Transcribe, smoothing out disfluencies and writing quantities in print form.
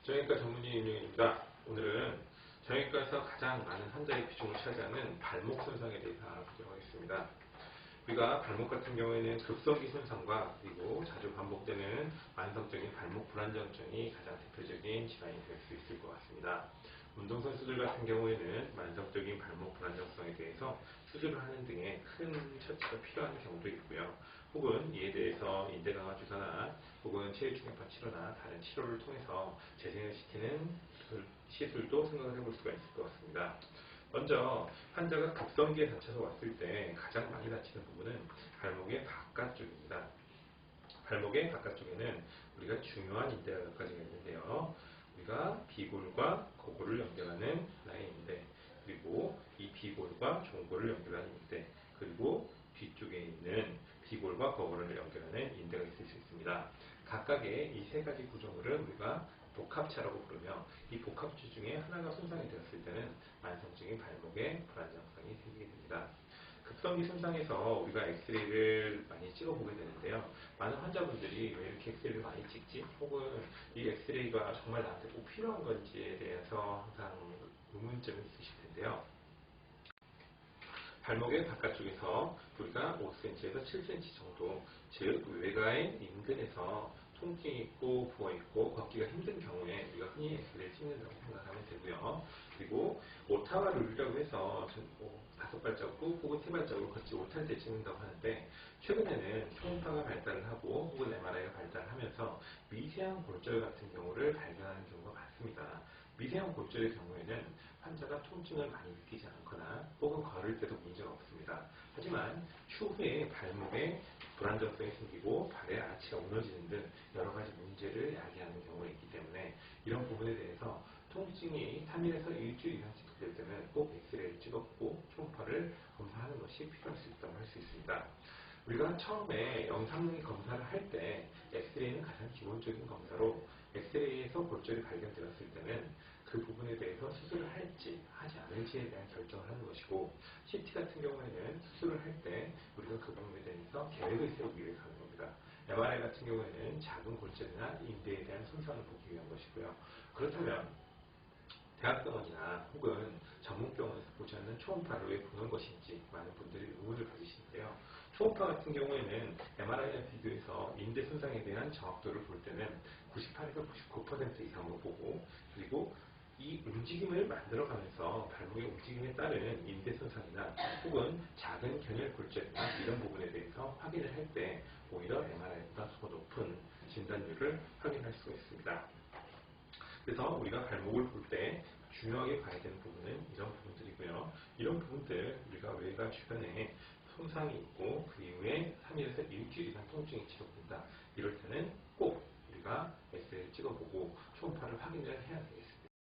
정형외과 전문의 윤영입니다. 오늘은 정형외과에서 가장 많은 환자의 비중을 차지하는 발목 손상에 대해서 알아보도록 하겠습니다. 우리가 발목 같은 경우에는 급성기 손상과 그리고 자주 반복되는 만성적인 발목 불안정증이 가장 대표적인 질환이 될 수 있을 것 같습니다. 운동선수들 같은 경우에는 만성적인 발목 불안정성에 대해서 수술을 하는 등의 큰 처치가 필요한 경우도 있고요. 혹은 이에 대해서 인대강화 주사나 혹은 체외중력파 치료나 다른 치료를 통해서 재생을 시키는 시술도 생각을 해볼 수가 있을 것 같습니다. 먼저 환자가 급성기에 다쳐서 왔을 때 가장 많이 다치는 부분은 발목의 바깥쪽입니다. 발목의 바깥쪽에는 우리가 중요한 인대가 몇 가지가 있는데요. 우리가 비골과 거골을 연결하는 라인인데, 그리고 이 비골과 종골을 연결하는 인대, 그리고 뒤쪽에 있는 비골과 거골을 연결하는 인대가 있을 수 있습니다. 각각의 이 세 가지 구조물을 우리가 복합차라고 부르며, 이 복합체 중에 하나가 손상이 되었을 때는 만성적인 발목의 불안정성이 생기게 됩니다. 급성기 손상에서 우리가 엑스레이를 많이 찍어보게 되는데요. 많은 환자분들이 왜 이렇게 엑스레이를 많이 찍지? 혹은 이 엑스레이가 정말 나한테 꼭 필요한 건지에 대해서 항상 의문점이 있으실 텐데요. 발목의 바깥쪽에서 우리가 5cm에서 7cm 정도, 즉 외가의 인근에서 통증이 있고 부어있고 걷기가 힘든 경우에 우리가 흔히 엑스레이를 찍는다고 생각하면 되고요. 그리고 오타와 룰이라고 해서 5발자국 혹은 3발자국으로 걷지 못할 때 찍는다고 하는데, 최근에는 초음파가 발달을 하고 혹은 MRI가 발달하면서 미세한 골절 같은 경우를 발견하는 경우가 많습니다. 미세한 골절의 경우에는 환자가 통증을 많이 느끼지 않거나 혹은 걸을 때도 문제가 없습니다. 하지만 추후에 발목에 불안정성이 생기고 발의 아치가 무너지는 등 여러 가지 문제를 야기하는 경우가 있기 때문에 이런 부분에 대해서 통증이 3일에서 일주일 이상 지속될 때는 꼭 엑스레이를 찍었고 초음파를 검사하는 것이 필요할 수 있다고 할 수 있습니다. 우리가 처음에 영상 검사를 할 때 엑스레이는 가장 기본적인 검사로, 엑스레이에서 골절이 발견되었을 때는 그 부분에 대해서 수술을 할지 하지 않을지에 대한 결정을 하는 것이고, CT 같은 경우에는 수술을 할 때 우리가 그 부분에 대해서 계획을 세우기 위해서 하는 겁니다. MRI 같은 경우에는 작은 골절이나 인대에 대한 손상을 보기 위한 것이고요. 그렇다면 대학병원이나 혹은 전문병원에서 보지 않는 초음파를 왜 보는 것인지 많은 분들이 의문을 가지시는데요. 초음파 같은 경우에는 MRI와 비교해서 인대 손상에 대한 정확도를 볼 때는 98에서 99% 이상으로 보고, 그리고 이 움직임을 만들어가면서 발목의 움직임에 따른 인대 손상이나 혹은 작은 견열 골절이나 이런 부분에 대해서 확인을 할 때 오히려 MRI보다 더 높은 진단율을 확인할 수가 있습니다. 그래서 우리가 발목을 볼 때 중요하게 봐야 되는 부분은 이런 부분들이고요. 이런 부분들, 우리가 외가 주변에 손상이 있고 그 이후에 3일에서 일주일 이상 통증이 지속된다. 이럴 때는